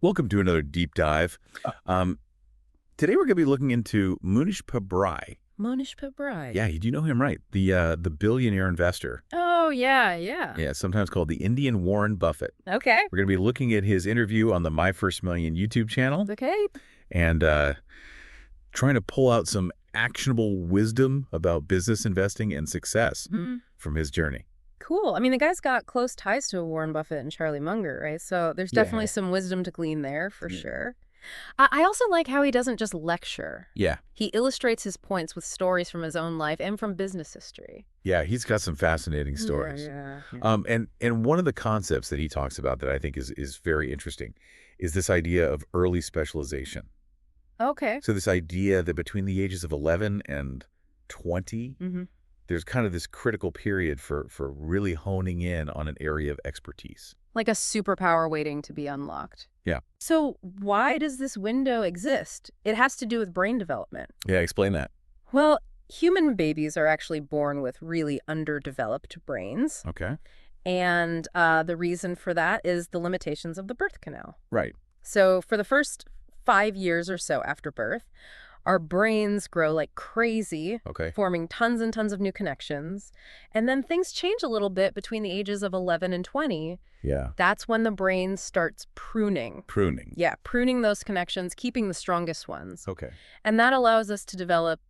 Welcome to another deep dive. Um, Today we're going to be looking into Mohnish Pabrai. Mohnish Pabrai. Yeah, you do know him, right? The billionaire investor. Oh, yeah. Yeah, sometimes called the Indian Warren Buffett. Okay. We're going to be looking at his interview on the My First Million YouTube channel Okay. and trying to pull out some actionable wisdom about business investing and success from his journey. Cool. I mean, the guy's got close ties to Warren Buffett and Charlie Munger, right? So there's definitely some wisdom to glean there for sure. I also like how he doesn't just lecture. Yeah. He illustrates his points with stories from his own life and from business history. Yeah, he's got some fascinating stories. Yeah. And one of the concepts that he talks about that I think is very interesting is this idea of early specialization. Okay. So this idea that between the ages of 11 and 20, there's kind of this critical period for really honing in on an area of expertise. Like a superpower waiting to be unlocked. Yeah. So why does this window exist? It has to do with brain development. Yeah, explain that. Well, human babies are actually born with really underdeveloped brains. Okay. And the reason for that is the limitations of the birth canal. Right. So for the first 5 years or so after birth, our brains grow like crazy, forming tons and tons of new connections. And then things change a little bit between the ages of 11 and 20. Yeah. That's when the brain starts pruning. Pruning. Yeah, pruning those connections, keeping the strongest ones. Okay. And that allows us to develop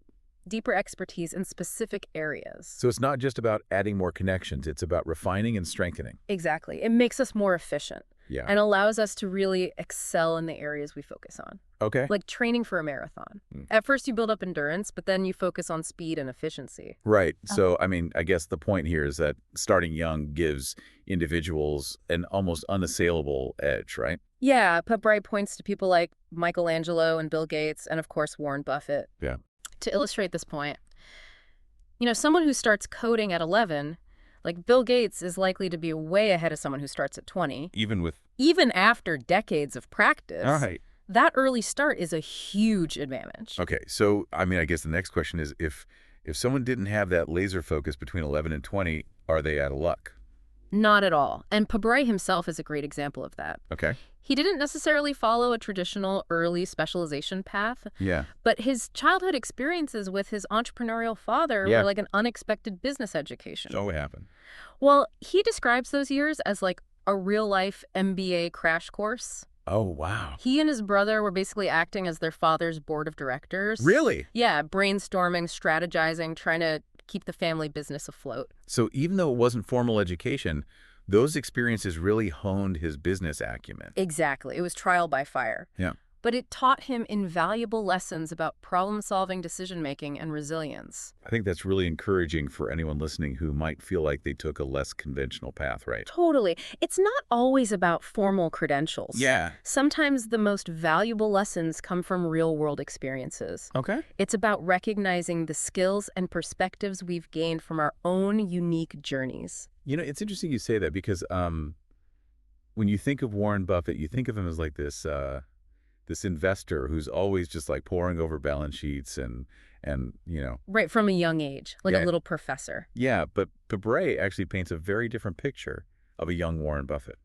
deeper expertise in specific areas. So it's not just about adding more connections. It's about refining and strengthening. Exactly. It makes us more efficient. Yeah. And allows us to really excel in the areas we focus on. Okay. Like training for a marathon. At first you build up endurance, but then you focus on speed and efficiency. Right. So, I mean, I guess the point here is that starting young gives individuals an almost unassailable edge, right? Yeah, Pabrai points to people like Michelangelo and Bill Gates and, of course, Warren Buffett. Yeah. To illustrate this point, someone who starts coding at 11, like Bill Gates, is likely to be way ahead of someone who starts at 20. Even after decades of practice. All right. That early start is a huge advantage. Okay. So, I mean, I guess the next question is if someone didn't have that laser focus between 11 and 20, are they out of luck? Not at all. And Pabrai himself is a great example of that. Okay. He didn't necessarily follow a traditional early specialization path. Yeah. But his childhood experiences with his entrepreneurial father were like an unexpected business education. So what happened? Well, he describes those years as like a real-life MBA crash course. Oh, wow. He and his brother were basically acting as their father's board of directors. Really? Yeah, brainstorming, strategizing, trying to keep the family business afloat. So even though it wasn't formal education, those experiences really honed his business acumen. Exactly. It was trial by fire. Yeah. But it taught him invaluable lessons about problem-solving, decision-making, and resilience. I think that's really encouraging for anyone listening who might feel like they took a less conventional path, right? Totally. It's not always about formal credentials. Yeah. Sometimes the most valuable lessons come from real-world experiences. Okay. It's about recognizing the skills and perspectives we've gained from our own unique journeys. It's interesting you say that because when you think of Warren Buffett, you think of him as like this investor who's always just like poring over balance sheets and. Right, from a young age, like Yeah. a little professor. Yeah, but Pabrai actually paints a very different picture of a young Warren Buffett.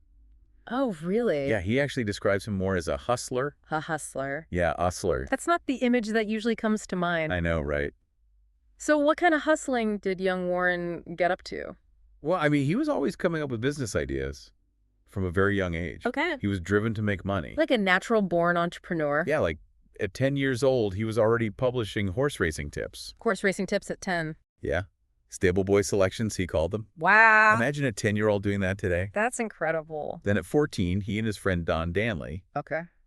Oh, really? Yeah, he actually describes him more as a hustler. A hustler. Yeah, hustler. That's not the image that usually comes to mind. I know, right? So what kind of hustling did young Warren get up to? Well, I mean, he was always coming up with business ideas from a very young age. Okay. He was driven to make money. Like a natural-born entrepreneur. Yeah, like at 10 years old, he was already publishing horse racing tips. Horse racing tips at 10. Yeah. Stable boy selections, he called them. Wow. Imagine a 10-year-old doing that today. That's incredible. Then at 14, he and his friend Don Danley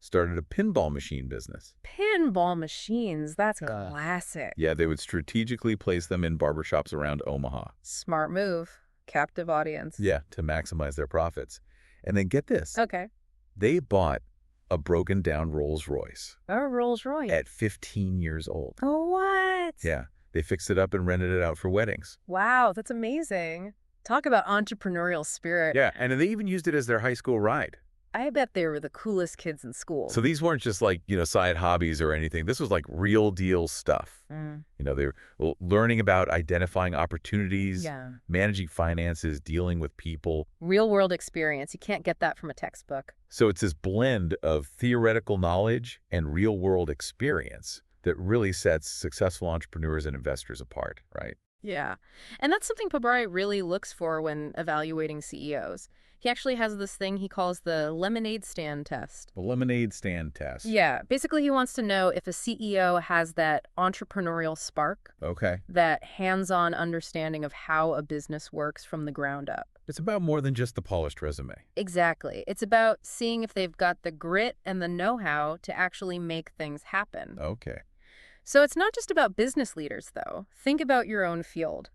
started a pinball machine business. Pinball machines. That's classic. Yeah, they would strategically place them in barbershops around Omaha. Smart move. Captive audience. Yeah, to maximize their profits. And then get this. Okay. They bought a broken down Rolls Royce. A Rolls Royce. At 15 years old. Oh, what? Yeah. They fixed it up and rented it out for weddings. Wow, that's amazing. Talk about entrepreneurial spirit. Yeah, and they even used it as their high school ride. I bet they were the coolest kids in school. So these weren't just like, side hobbies or anything. This was like real deal stuff. They were learning about identifying opportunities, Yeah. managing finances, dealing with people. Real world experience. You can't get that from a textbook. So it's this blend of theoretical knowledge and real world experience that really sets successful entrepreneurs and investors apart, right? Yeah. And that's something Pabrai really looks for when evaluating CEOs. He actually has this thing he calls the lemonade stand test. The lemonade stand test. Yeah. Basically, he wants to know if a CEO has that entrepreneurial spark, Okay. that hands-on understanding of how a business works from the ground up. It's about more than just the polished resume. Exactly. It's about seeing if they've got the grit and the know-how to actually make things happen. Okay. So it's not just about business leaders, though. Think about your own field.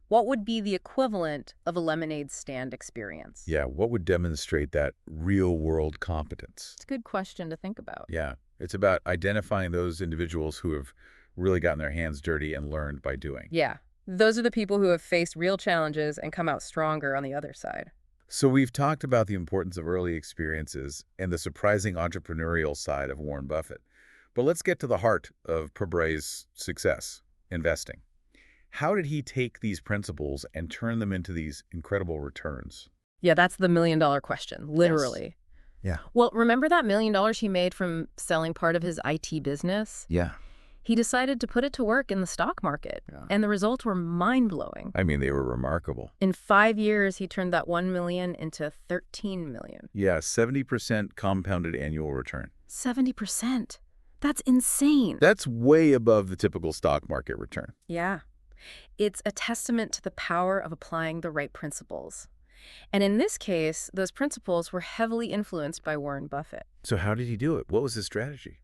What would be the equivalent of a lemonade stand experience? Yeah, what would demonstrate that real-world competence? It's a good question to think about. Yeah, it's about identifying those individuals who have really gotten their hands dirty and learned by doing. Yeah, those are the people who have faced real challenges and come out stronger on the other side. So we've talked about the importance of early experiences and the surprising entrepreneurial side of Warren Buffett. But let's get to the heart of Pabrai's success, investing. How did he take these principles and turn them into these incredible returns? Yeah, that's the million-dollar question, literally. Yes. Yeah. Well, remember that $1 million he made from selling part of his IT business? Yeah. He decided to put it to work in the stock market, and the results were mind-blowing. I mean, they were remarkable. In 5 years, he turned that $1 million into $13 million. Yeah, 70% compounded annual return. 70%. That's insane. That's way above the typical stock market return. Yeah. It's a testament to the power of applying the right principles. And in this case, those principles were heavily influenced by Warren Buffett. So how did he do it? What was his strategy?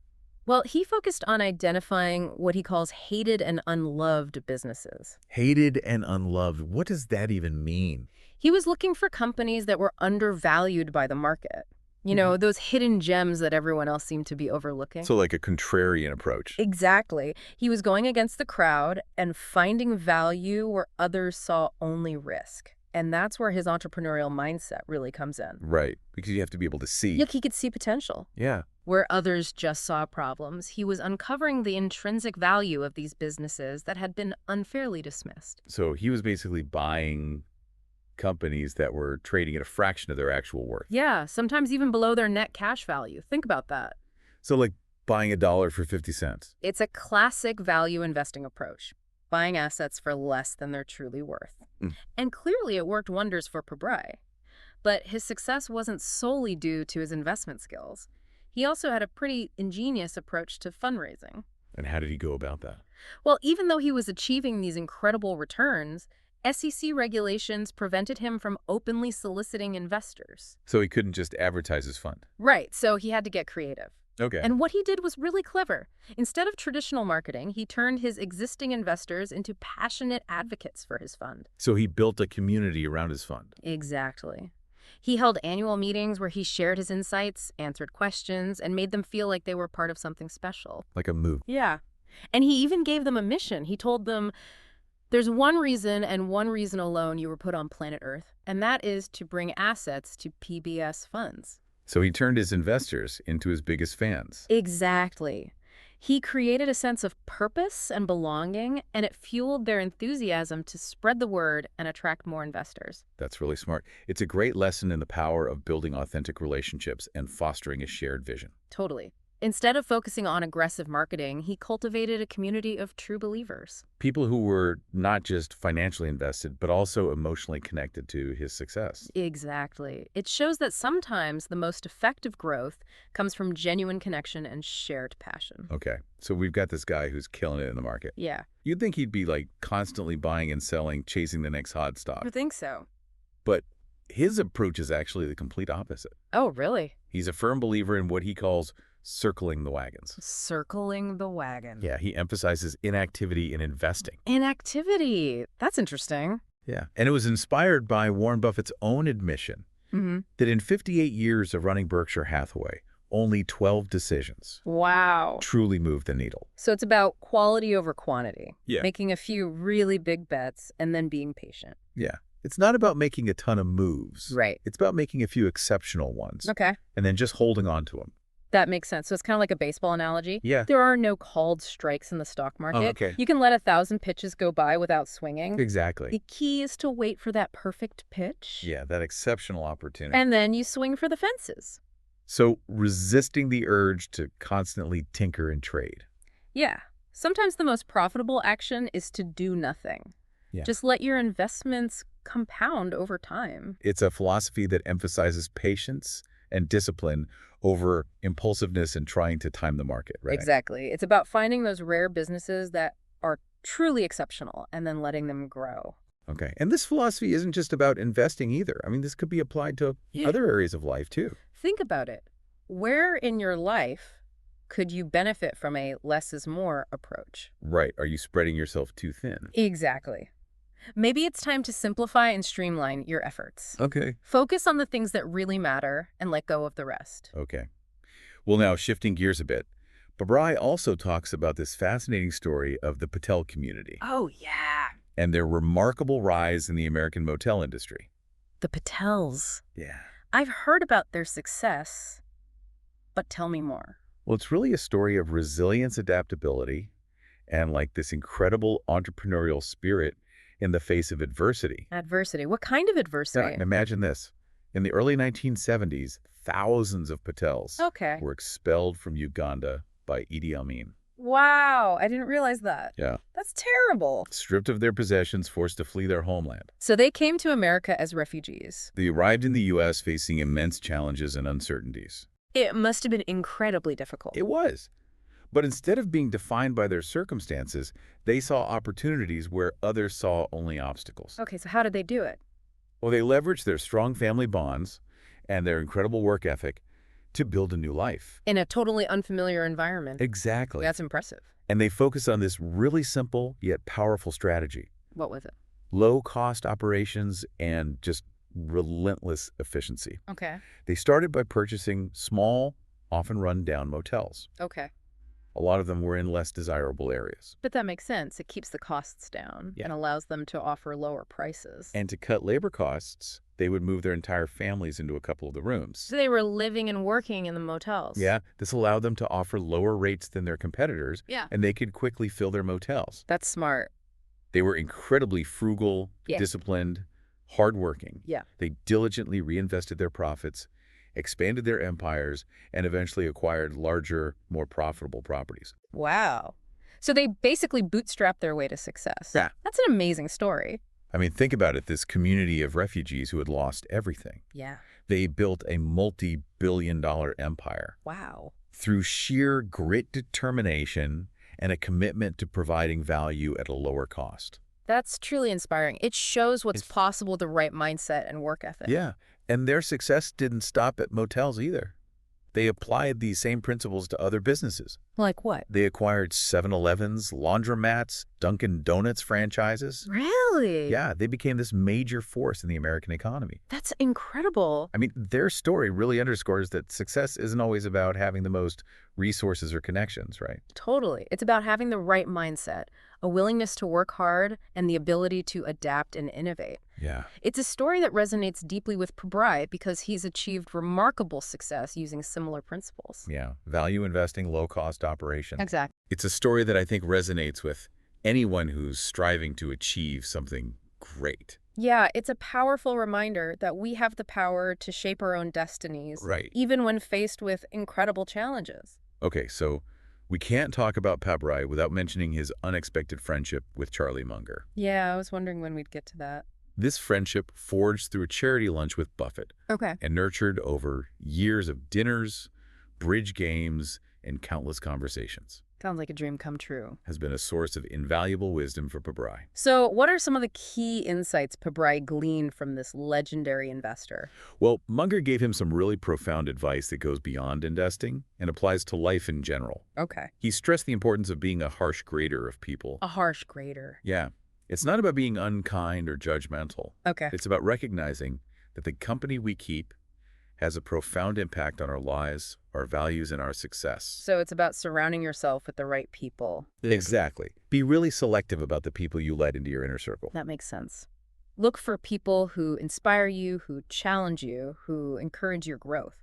Well, he focused on identifying what he calls hated and unloved businesses. Hated and unloved. What does that even mean? He was looking for companies that were undervalued by the market. You know, those hidden gems that everyone else seemed to be overlooking. So like a contrarian approach. Exactly. He was going against the crowd and finding value where others saw only risk. And that's where his entrepreneurial mindset really comes in. Right, because you have to be able to see. Look, he could see potential. Yeah. Where others just saw problems, he was uncovering the intrinsic value of these businesses that had been unfairly dismissed. So he was basically buying companies that were trading at a fraction of their actual worth. Yeah, sometimes even below their net cash value. Think about that. So like buying $1 for 50 cents. It's a classic value investing approach, buying assets for less than they're truly worth. And clearly it worked wonders for Pabrai. But his success wasn't solely due to his investment skills. He also had a pretty ingenious approach to fundraising. And how did he go about that? Well, even though he was achieving these incredible returns, SEC regulations prevented him from openly soliciting investors. So he couldn't just advertise his fund. Right, so he had to get creative. Okay. And what he did was really clever. Instead of traditional marketing, he turned his existing investors into passionate advocates for his fund. So he built a community around his fund. Exactly. He held annual meetings where he shared his insights, answered questions, and made them feel like they were part of something special. Like a move. Yeah. And he even gave them a mission. He told them, there's one reason and one reason alone you were put on planet Earth, and that is to bring assets to PBS funds. So he turned his investors into his biggest fans. Exactly. He created a sense of purpose and belonging, and it fueled their enthusiasm to spread the word and attract more investors. That's really smart. It's a great lesson in the power of building authentic relationships and fostering a shared vision. Totally. Instead of focusing on aggressive marketing, he cultivated a community of true believers. People who were not just financially invested, but also emotionally connected to his success. Exactly. It shows that sometimes the most effective growth comes from genuine connection and shared passion. Okay, so we've got this guy who's killing it in the market. Yeah. You'd think he'd be like constantly buying and selling, chasing the next hot stock. I think so. But his approach is actually the complete opposite. Oh, really? He's a firm believer in what he calls circling the wagons. Circling the wagon. Yeah, he emphasizes inactivity in investing. Inactivity. That's interesting. Yeah, and it was inspired by Warren Buffett's own admission that in 58 years of running Berkshire Hathaway, only 12 decisions Wow. truly moved the needle. So it's about quality over quantity. Yeah. Making a few really big bets and then being patient. Yeah, It's not about making a ton of moves. Right. It's about making a few exceptional ones. Okay. And then just holding on to them. That makes sense. So it's kind of like a baseball analogy. Yeah. There are no called strikes in the stock market. Oh, okay. You can let 1,000 pitches go by without swinging. Exactly. The key is to wait for that perfect pitch. Yeah, that exceptional opportunity. And then you swing for the fences. So resisting the urge to constantly tinker and trade. Yeah. Sometimes the most profitable action is to do nothing. Yeah. Just let your investments compound over time. It's a philosophy that emphasizes patience and discipline over impulsiveness and trying to time the market, right? Exactly. It's about finding those rare businesses that are truly exceptional and then letting them grow. Okay. And this philosophy isn't just about investing either. I mean, this could be applied to other areas of life too. Think about it. Where in your life could you benefit from a less is more approach? Right. Are you spreading yourself too thin? Exactly. Maybe it's time to simplify and streamline your efforts. Okay. Focus on the things that really matter and let go of the rest. Okay. Well, now shifting gears a bit, Pabrai also talks about this fascinating story of the Patel community Oh, yeah. and their remarkable rise in the American motel industry. The Patels. Yeah. I've heard about their success, but tell me more. Well, it's really a story of resilience, adaptability, and like this incredible entrepreneurial spirit in the face of adversity. Adversity. What kind of adversity? Now, imagine this. In the early 1970s, thousands of Patels Okay. were expelled from Uganda by Idi Amin. Wow, I didn't realize that. Yeah. That's terrible. Stripped of their possessions, forced to flee their homeland. So they came to America as refugees. They arrived in the U.S. facing immense challenges and uncertainties. It must have been incredibly difficult. It was. But instead of being defined by their circumstances, they saw opportunities where others saw only obstacles. Okay, so how did they do it? Well, they leveraged their strong family bonds and their incredible work ethic to build a new life. In a totally unfamiliar environment. Exactly. That's impressive. And they focus on this really simple yet powerful strategy. What was it? Low-cost operations and just relentless efficiency. Okay. They started by purchasing small, often run-down motels. Okay. A lot of them were in less desirable areas. But that makes sense. It keeps the costs down and allows them to offer lower prices. And to cut labor costs, they would move their entire families into a couple of the rooms. So they were living and working in the motels. Yeah, this allowed them to offer lower rates than their competitors, and they could quickly fill their motels. That's smart. They were incredibly frugal, disciplined, hardworking. Yeah. They diligently reinvested their profits, expanded their empires, and eventually acquired larger, more profitable properties. Wow. So they basically bootstrapped their way to success. Yeah. That's an amazing story. I mean, think about it, this community of refugees who had lost everything. Yeah. They built a multi-billion-dollar empire. Wow. Through sheer grit, determination, and a commitment to providing value at a lower cost. That's truly inspiring. It shows what's possible with the right mindset and work ethic. Yeah, and their success didn't stop at motels either. They applied these same principles to other businesses. Like what? They acquired 7-Elevens, laundromats, Dunkin' Donuts franchises. Really? Yeah, they became this major force in the American economy. That's incredible. I mean, their story really underscores that success isn't always about having the most resources or connections, right? Totally. It's about having the right mindset, a willingness to work hard, and the ability to adapt and innovate. Yeah. It's a story that resonates deeply with Pabrai because he's achieved remarkable success using similar principles. Yeah. Value investing, low-cost operation. Exactly. It's a story that I think resonates with anyone who's striving to achieve something great. Yeah, it's a powerful reminder that we have the power to shape our own destinies, Right. even when faced with incredible challenges. Okay, so we can't talk about Pabrai without mentioning his unexpected friendship with Charlie Munger. Yeah, I was wondering when we'd get to that. This friendship forged through a charity lunch with Buffett Okay. and nurtured over years of dinners, bridge games, and countless conversations. Sounds like a dream come true. Has been a source of invaluable wisdom for Pabrai. So what are some of the key insights Pabrai gleaned from this legendary investor? Well, Munger gave him some really profound advice that goes beyond investing and applies to life in general. Okay. He stressed the importance of being a harsh grader of people. A harsh grader. Yeah. It's not about being unkind or judgmental. Okay. It's about recognizing that the company we keep has a profound impact on our lives, our values, and our success. So it's about surrounding yourself with the right people. Exactly. Be really selective about the people you let into your inner circle. That makes sense. Look for people who inspire you, who challenge you, who encourage your growth.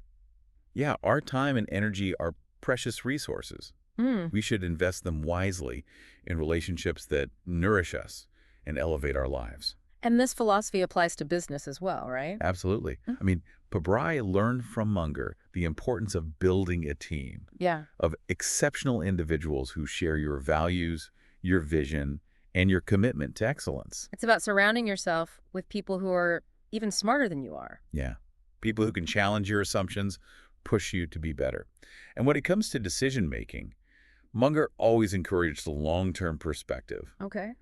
Yeah, our time and energy are precious resources. Hmm. We should invest them wisely in relationships that nourish us and elevate our lives. And this philosophy applies to business as well, right? Absolutely. Mm. I mean, Pabrai learned from Munger the importance of building a team, Yeah. of exceptional individuals who share your values, your vision, and your commitment to excellence. It's about surrounding yourself with people who are even smarter than you are. Yeah. People who can challenge your assumptions, push you to be better. And when it comes to decision-making, Munger always encouraged the long-term perspective, Okay.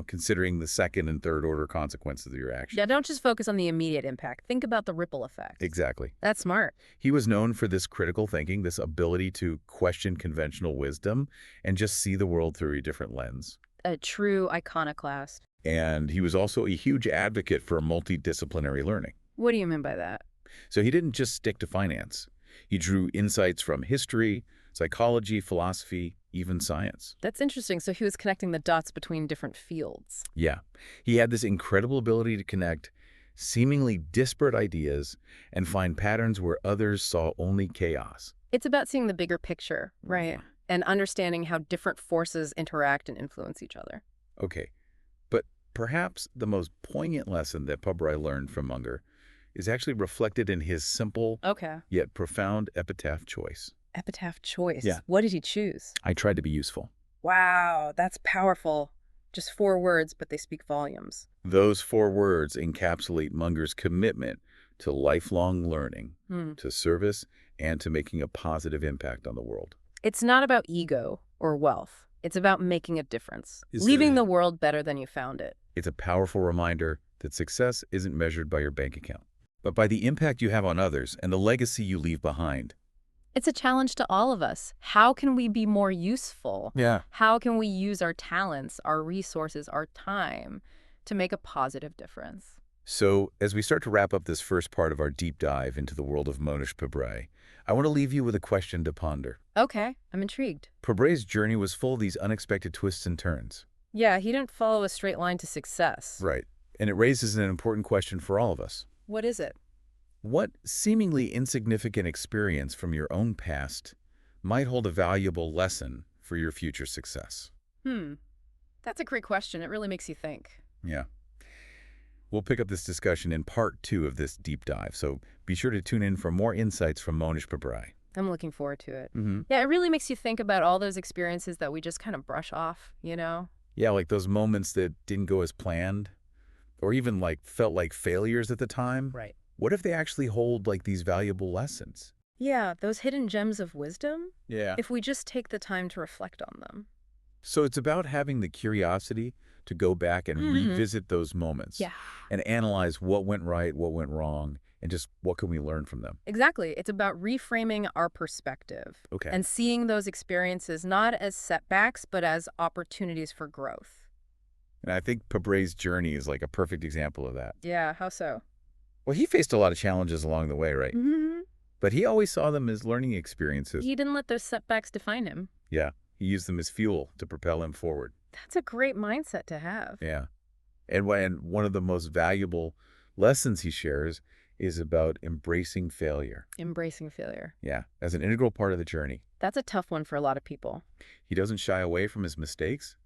considering the second and third order consequences of your actions. Yeah, don't just focus on the immediate impact. Think about the ripple effect. Exactly. That's smart. He was known for this critical thinking, this ability to question conventional wisdom and just see the world through a different lens. A true iconoclast. And he was also a huge advocate for multidisciplinary learning. What do you mean by that? So he didn't just stick to finance. He drew insights from history, psychology, philosophy, even science. That's interesting. So he was connecting the dots between different fields. Yeah, he had this incredible ability to connect seemingly disparate ideas and find patterns where others saw only chaos. It's about seeing the bigger picture, right? And understanding how different forces interact and influence each other. Okay, but perhaps the most poignant lesson that Pabrai learned from Munger is actually reflected in his simple yet profound epitaph choice. Epitaph choice. Yeah. What did he choose? I tried to be useful. Wow, that's powerful. Just 4 words, but they speak volumes. Those 4 words encapsulate Munger's commitment to lifelong learning, to service, and to making a positive impact on the world. It's not about ego or wealth. It's about making a difference, Is leaving it- the world better than you found it. It's a powerful reminder that success isn't measured by your bank account, but by the impact you have on others and the legacy you leave behind. It's a challenge to all of us. How can we be more useful? Yeah. How can we use our talents, our resources, our time to make a positive difference? So, as we start to wrap up this first part of our deep dive into the world of Mohnish Pabrai, I want to leave you with a question to ponder. Okay, I'm intrigued. Pabrai's journey was full of these unexpected twists and turns. Yeah, he didn't follow a straight line to success. Right. And it raises an important question for all of us. What is it? What seemingly insignificant experience from your own past might hold a valuable lesson for your future success? That's a great question. It really makes you think. Yeah. We'll pick up this discussion in part 2 of this deep dive, so be sure to tune in for more insights from Mohnish Pabrai. I'm looking forward to it. Mm-hmm. Yeah, it really makes you think about all those experiences that we just kind of brush off, Yeah, like those moments that didn't go as planned, or even felt like failures at the time. Right. What if they actually hold these valuable lessons? Yeah, those hidden gems of wisdom, Yeah. if we just take the time to reflect on them. So it's about having the curiosity to go back and revisit those moments. Yeah. And analyze what went right, what went wrong, and just what can we learn from them. Exactly. It's about reframing our perspective. Okay. And seeing those experiences not as setbacks, but as opportunities for growth. And I think Pabrai's journey is a perfect example of that. Yeah, how so? Well, he faced a lot of challenges along the way, right? Mm-hmm. But he always saw them as learning experiences. He didn't let those setbacks define him. Yeah. He used them as fuel to propel him forward. That's a great mindset to have. Yeah. And one of the most valuable lessons he shares is about embracing failure. Embracing failure. Yeah. As an integral part of the journey. That's a tough one for a lot of people. He doesn't shy away from his mistakes.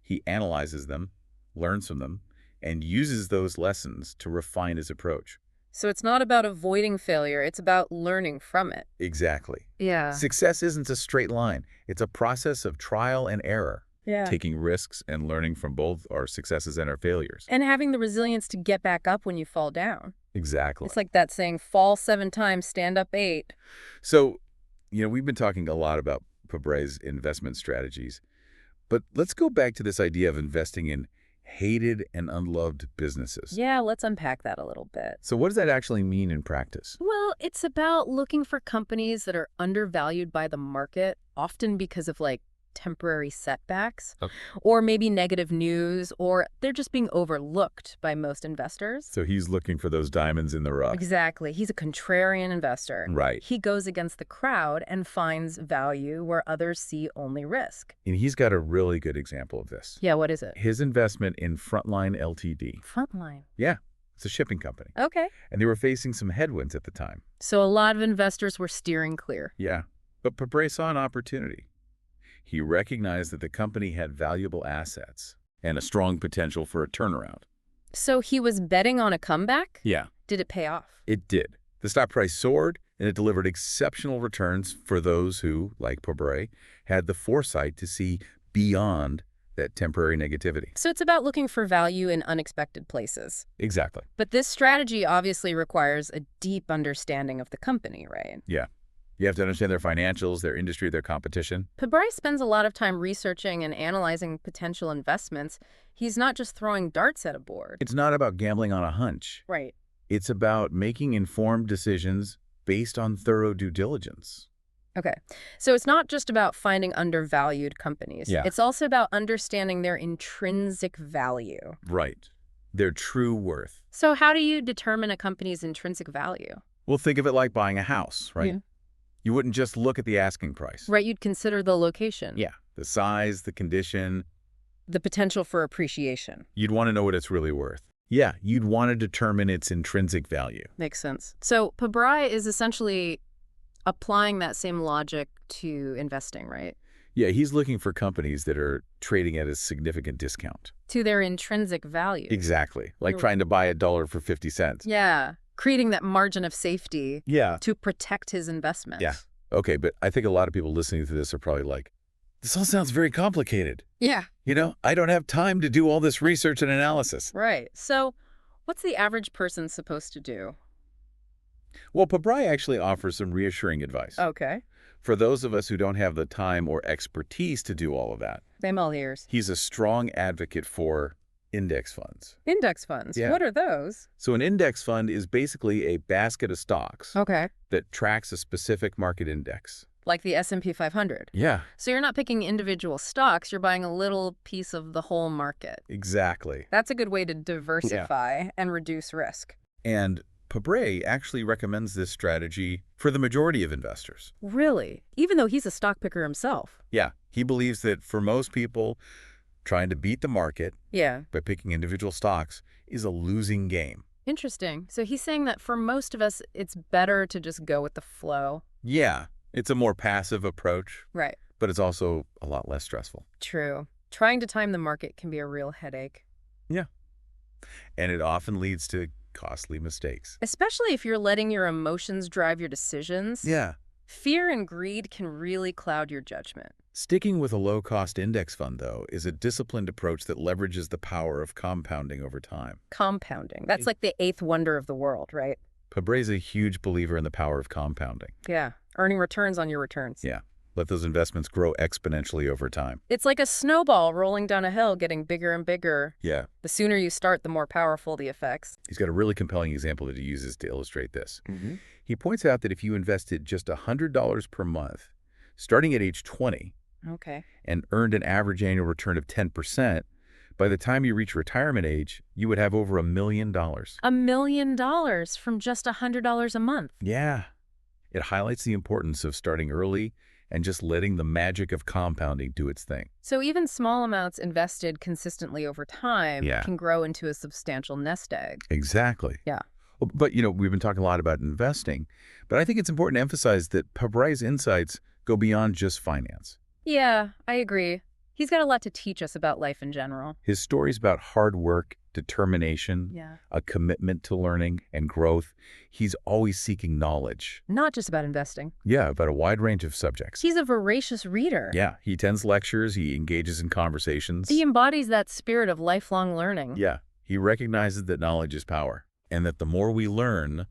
He analyzes them, learns from them, and uses those lessons to refine his approach. So it's not about avoiding failure. It's about learning from it. Exactly. Yeah. Success isn't a straight line. It's a process of trial and error. Yeah. Taking risks and learning from both our successes and our failures. And having the resilience to get back up when you fall down. Exactly. It's like that saying, fall 7 times, stand up 8. So, we've been talking a lot about Pabrai's investment strategies, but let's go back to this idea of investing in hated and unloved businesses. Yeah, let's unpack that a little bit. So what does that actually mean in practice? Well, it's about looking for companies that are undervalued by the market, often because of temporary setbacks, Okay. or maybe negative news, or they're just being overlooked by most investors. So he's looking for those diamonds in the rough. Exactly. He's a contrarian investor. Right. He goes against the crowd and finds value where others see only risk. And he's got a really good example of this. Yeah, what is it? His investment in Frontline Ltd. Frontline. Yeah, it's a shipping company. Okay. And they were facing some headwinds at the time. So a lot of investors were steering clear. Yeah, but Pabrai saw an opportunity. He recognized that the company had valuable assets and a strong potential for a turnaround. So he was betting on a comeback? Yeah. Did it pay off? It did. The stock price soared, and it delivered exceptional returns for those who, like Pabrai, had the foresight to see beyond that temporary negativity. So it's about looking for value in unexpected places. Exactly. But this strategy obviously requires a deep understanding of the company, right? Yeah. You have to understand their financials, their industry, their competition. Pabrai spends a lot of time researching and analyzing potential investments. He's not just throwing darts at a board. It's not about gambling on a hunch. Right. It's about making informed decisions based on thorough due diligence. Okay. So it's not just about finding undervalued companies. Yeah. It's also about understanding their intrinsic value. Right. Their true worth. So how do you determine a company's intrinsic value? Well, think of it like buying a house, right? Yeah. You wouldn't just look at the asking price. Right, you'd consider the location. Yeah. The size, the condition. The potential for appreciation. You'd want to know what it's really worth. Yeah, you'd want to determine its intrinsic value. Makes sense. So Pabrai is essentially applying that same logic to investing, right? Yeah, he's looking for companies that are trading at a significant discount. To their intrinsic value. Exactly. Like trying to buy a dollar for 50 cents. Yeah. Creating that margin of safety Yeah. to protect his investments. Yeah. Okay, but I think a lot of people listening to this are probably like, this all sounds very complicated. Yeah. You know, I don't have time to do all this research and analysis. Right. So what's the average person supposed to do? Well, Pabrai actually offers some reassuring advice. Okay. For those of us who don't have the time or expertise to do all of that, I'm all ears. he's a strong advocate for index funds. Index funds. Yeah. What are those? So an index fund is basically a basket of stocks Okay. that tracks a specific market index. Like the S&P 500. Yeah, So you're not picking individual stocks, you're buying a little piece of the whole market. exactly. That's a good way to diversify and reduce risk. And Pabrai actually recommends this strategy for the majority of investors. Really? Even though he's a stock picker himself. Yeah, he believes that for most people, trying to beat the market Yeah. by picking individual stocks is a losing game. Interesting. So he's saying that for most of us, it's better to just go with the flow. Yeah, it's a more passive approach, Right. but it's also a lot less stressful. True. Trying to time the market can be a real headache. Yeah. And it often leads to costly mistakes. Especially if you're letting your emotions drive your decisions. Yeah. Fear and greed can really cloud your judgment. Sticking with a low-cost index fund, though, is a disciplined approach that leverages the power of compounding over time. Compounding. That's like the eighth wonder of the world, right? Pabrai's a huge believer in the power of compounding. Yeah. Earning returns on your returns. Yeah. Let those investments grow exponentially over time. It's like a snowball rolling down a hill, getting bigger and bigger. Yeah. The sooner you start, the more powerful the effects. He's got a really compelling example that he uses to illustrate this. He points out that if you invested just $100 per month, starting at age 20, Okay. and earned an average annual return of 10%, by the time you reach retirement age, you would have over $1 million. $1 million from just $100 a month. Yeah. It highlights the importance of starting early and just letting the magic of compounding do its thing. So even small amounts invested consistently over time Yeah. can grow into a substantial nest egg. Exactly. Yeah. Well, but, you know, we've been talking a lot about investing, but I think it's important to emphasize that Pabrai's insights go beyond just finance. Yeah, I agree. He's got a lot to teach us about life in general. His stories about hard work, determination, Yeah. a commitment to learning and growth. He's always seeking knowledge. Not just about investing. Yeah, about a wide range of subjects. He's a voracious reader. Yeah, he attends lectures, he engages in conversations. He embodies that spirit of lifelong learning. Yeah, he recognizes that knowledge is power, and that the more we learn,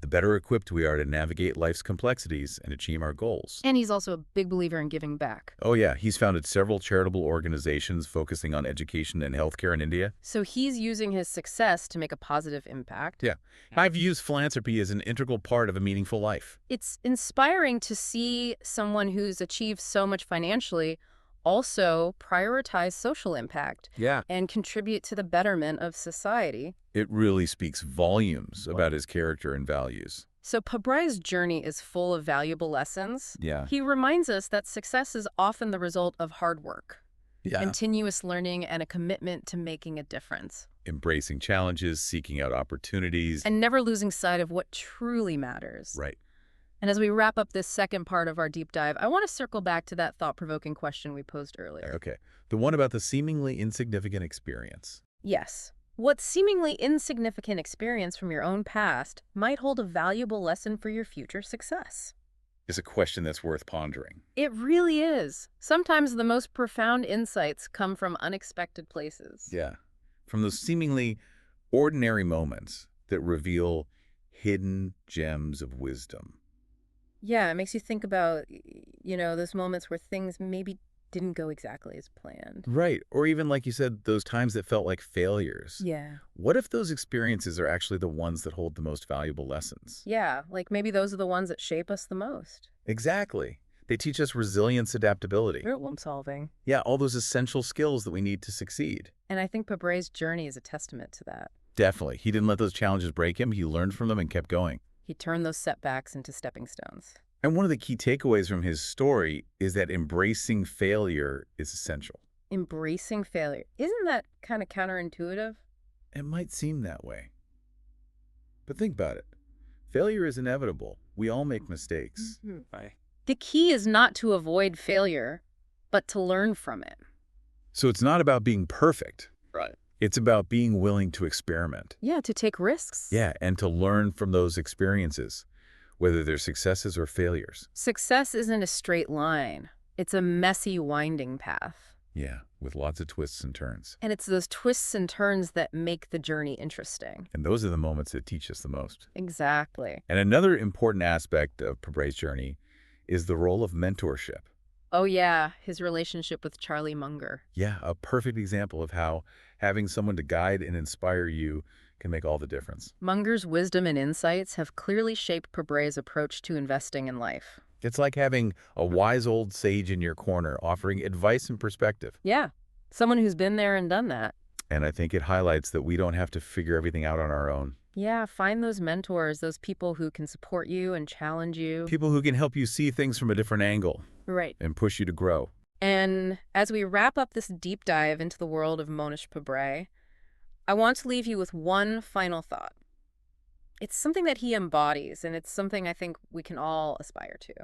the better equipped we are to navigate life's complexities and achieve our goals. And he's also a big believer in giving back. Oh yeah, he's founded several charitable organizations focusing on education and healthcare in India. So he's using his success to make a positive impact. Yeah. I've used philanthropy as an integral part of a meaningful life. It's inspiring to see someone who's achieved so much financially also prioritize social impact Yeah. and contribute to the betterment of society. It really speaks volumes about his character and values. So Pabrai's journey is full of valuable lessons. Yeah. He reminds us that success is often the result of hard work, Yeah. continuous learning, and a commitment to making a difference. Embracing challenges, seeking out opportunities. And never losing sight of what truly matters. Right. And as we wrap up this second part of our deep dive, I want to circle back to that thought-provoking question we posed earlier. Okay. The one about the seemingly insignificant experience. Yes. What seemingly insignificant experience from your own past might hold a valuable lesson for your future success? Is a question that's worth pondering. It really is. Sometimes the most profound insights come from unexpected places. Yeah. From those seemingly ordinary moments that reveal hidden gems of wisdom. Yeah, it makes you think about, those moments where things maybe didn't go exactly as planned. Right. Or even, like you said, those times that felt like failures. Yeah. What if those experiences are actually the ones that hold the most valuable lessons? Yeah, like maybe those are the ones that shape us the most. Exactly. They teach us resilience, adaptability. Problem solving. Yeah, all those essential skills that we need to succeed. And I think Pabrai's journey is a testament to that. Definitely. He didn't let those challenges break him. He learned from them and kept going. He turned those setbacks into stepping stones. And one of the key takeaways from his story is that embracing failure is essential. Embracing failure. Isn't that kind of counterintuitive? It might seem that way. But think about it. Failure is inevitable. We all make mistakes. The key is not to avoid failure, but to learn from it. So it's not about being perfect. Right. It's about being willing to experiment. Yeah, to take risks. Yeah, and to learn from those experiences, whether they're successes or failures. Success isn't a straight line. It's a messy, winding path. Yeah, with lots of twists and turns. And it's those twists and turns that make the journey interesting. And those are the moments that teach us the most. Exactly. And another important aspect of Pabrai's journey is the role of mentorship. Oh yeah, his relationship with Charlie Munger. Yeah, a perfect example of how having someone to guide and inspire you can make all the difference. Munger's wisdom and insights have clearly shaped Pabrai's approach to investing in life. It's like having a wise old sage in your corner offering advice and perspective. Yeah, someone who's been there and done that. And I think it highlights that we don't have to figure everything out on our own. Yeah, find those mentors, those people who can support you and challenge you. People who can help you see things from a different angle. Right. And push you to grow. And as we wrap up this deep dive into the world of Mohnish Pabrai, I want to leave you with one final thought. It's something that he embodies, and it's something I think we can all aspire to.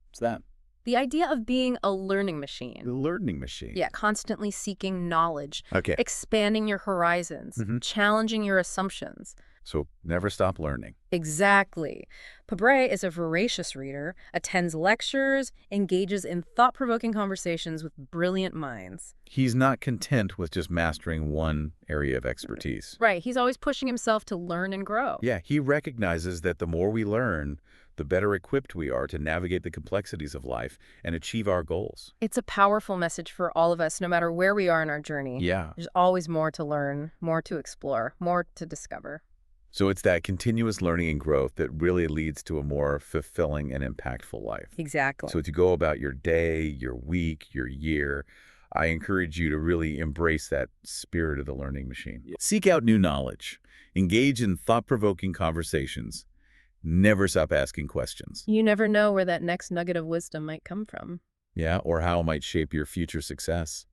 What's that? The idea of being a learning machine. The learning machine. Yeah, constantly seeking knowledge, Okay. expanding your horizons, challenging your assumptions. So never stop learning. Exactly. Pabrai is a voracious reader, attends lectures, engages in thought-provoking conversations with brilliant minds. He's not content with just mastering one area of expertise. Right. He's always pushing himself to learn and grow. Yeah, he recognizes that the more we learn, the better equipped we are to navigate the complexities of life and achieve our goals. It's a powerful message for all of us, no matter where we are in our journey. Yeah. There's always more to learn, more to explore, more to discover. So it's that continuous learning and growth that really leads to a more fulfilling and impactful life. Exactly. So as you go about your day, your week, your year, I encourage you to really embrace that spirit of the learning machine. Yeah. Seek out new knowledge. Engage in thought-provoking conversations. Never stop asking questions. You never know where that next nugget of wisdom might come from. Yeah, or how it might shape your future success.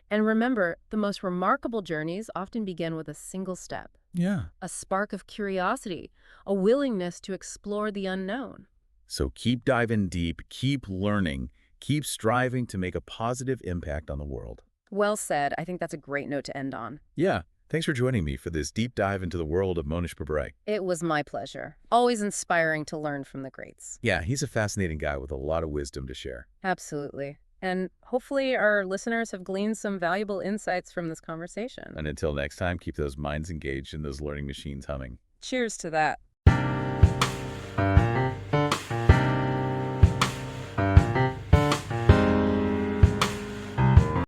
And remember, the most remarkable journeys often begin with a single step. Yeah. A spark of curiosity, a willingness to explore the unknown. So keep diving deep, keep learning, keep striving to make a positive impact on the world. Well said. I think that's a great note to end on. Yeah. Thanks for joining me for this deep dive into the world of Mohnish Pabrai. It was my pleasure. Always inspiring to learn from the greats. Yeah, he's a fascinating guy with a lot of wisdom to share. Absolutely. And hopefully our listeners have gleaned some valuable insights from this conversation. And until next time, keep those minds engaged and those learning machines humming. Cheers to that.